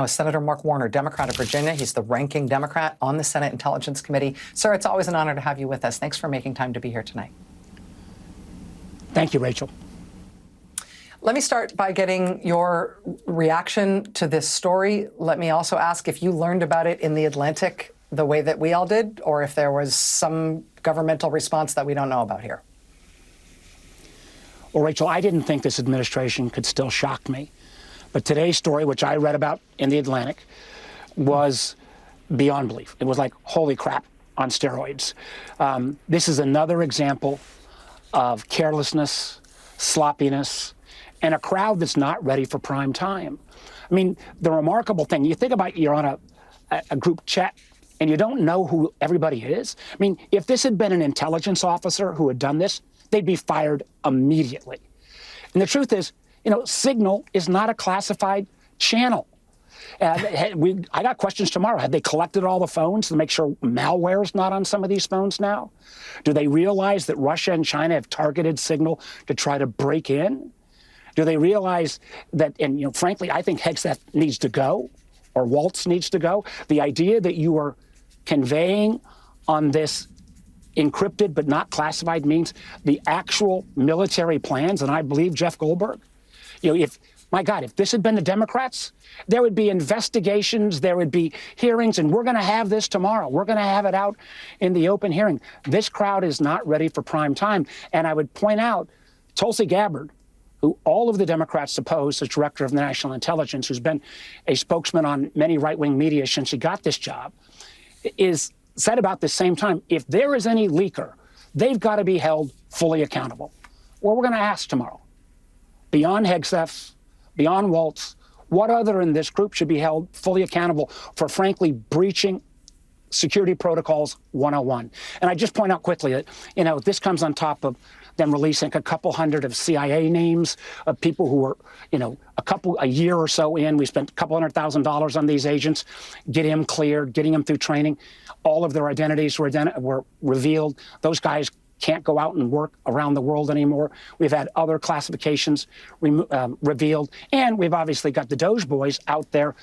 Senator Mark Warner, Democrat of Virginia. He's the ranking Democrat on the Senate Intelligence Committee. Sir, it's always an honor to have you with us. Thanks for making time to be here tonight. Thank you, Rachel. Let me start by getting your reaction to this story. Let me also ask if you learned about it in The Atlantic the way that we all did, or if there was some governmental response that we don't know about here. Well, Rachel, I didn't think this administration could still shock me. But today's story, which I read about in The Atlantic, was beyond belief. It was like, holy crap, on steroids. This is another example of carelessness, sloppiness, and a crowd that's not ready for prime time. I mean, the remarkable thing, you think about you're on a group chat and you don't know who everybody is. I mean, if this had been an intelligence officer who had done this, they'd be fired immediately. And the truth is, you know, Signal is not a classified channel. I got questions tomorrow. Have they collected all the phones to make sure malware is not on some of these phones now? Do they realize that Russia and China have targeted Signal to try to break in? Do they realize that, and you know, frankly, I think Hegseth needs to go, or Waltz needs to go. The idea that you are conveying on this encrypted but not classified means the actual military plans, and I believe Jeff Goldberg. You know, my God, if this had been the Democrats, there would be investigations, there would be hearings, and we're going to have this tomorrow. We're going to have it out in the open hearing. This crowd is not ready for prime time. And I would point out Tulsi Gabbard, who all of the Democrats suppose as director of national intelligence, who's been a spokesman on many right-wing media since she got this job, is said about this same time, if there is any leaker, they've got to be held fully accountable. Well, we're going to ask tomorrow. Beyond Hegseth, beyond Waltz, what other in this group should be held fully accountable for, frankly, breaching security protocols 101? And I just point out quickly that, you know, this comes on top of them releasing a couple hundred of CIA names of people who were, you know, a year or so in. We spent a couple $100,000 on these agents, getting them cleared, getting them through training. All of their identities were revealed. Those guys can't go out and work around the world anymore. We've had other classifications revealed. And we've obviously got the Doge boys out there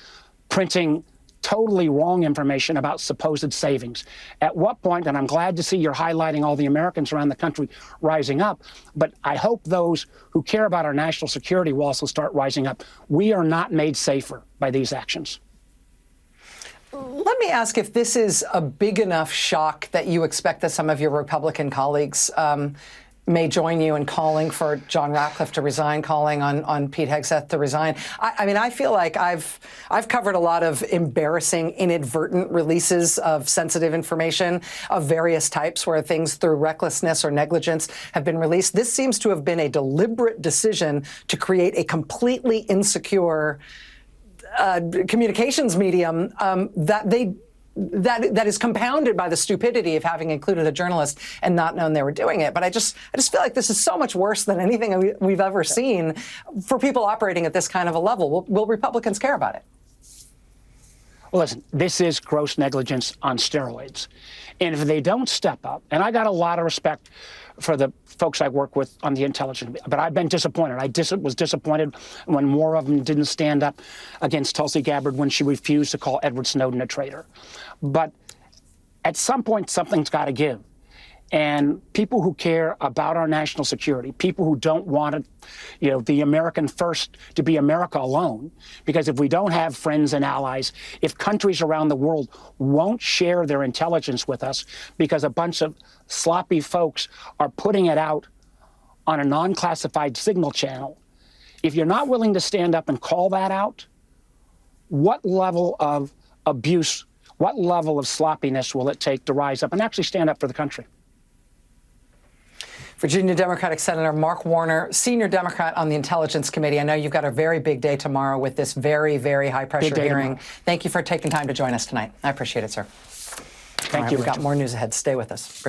printing totally wrong information about supposed savings. At what point, and I'm glad to see you're highlighting all the Americans around the country rising up, but I hope those who care about our national security will also start rising up. We are not made safer by these actions. Let me ask if this is a big enough shock that you expect that some of your Republican colleagues may join you in calling for John Ratcliffe to resign, calling on Pete Hegseth to resign. I mean, I feel like I've covered a lot of embarrassing, inadvertent releases of sensitive information of various types where things through recklessness or negligence have been released. This seems to have been a deliberate decision to create a completely insecure communications medium that is compounded by the stupidity of having included a journalist and not known they were doing it. But I just feel like this is so much worse than anything we've ever seen for people operating at this kind of a level. Will Republicans care about it? Well, listen, this is gross negligence on steroids. And if they don't step up, and I got a lot of respect for the folks I work with on the intelligence, but I've been disappointed. I was disappointed when more of them didn't stand up against Tulsi Gabbard when she refused to call Edward Snowden a traitor. But at some point, something's got to give. And people who care about our national security, people who don't want it, you know, the American first to be America alone, because if we don't have friends and allies, if countries around the world won't share their intelligence with us because a bunch of sloppy folks are putting it out on a non-classified signal channel, if you're not willing to stand up and call that out, what level of abuse, what level of sloppiness will it take to rise up and actually stand up for the country? Virginia Democratic Senator Mark Warner, senior Democrat on the Intelligence Committee. I know you've got a very big day tomorrow with this very, very high-pressure hearing. Tomorrow. Thank you for taking time to join us tonight. I appreciate it, sir. Thank you. We've got more news ahead. Stay with us.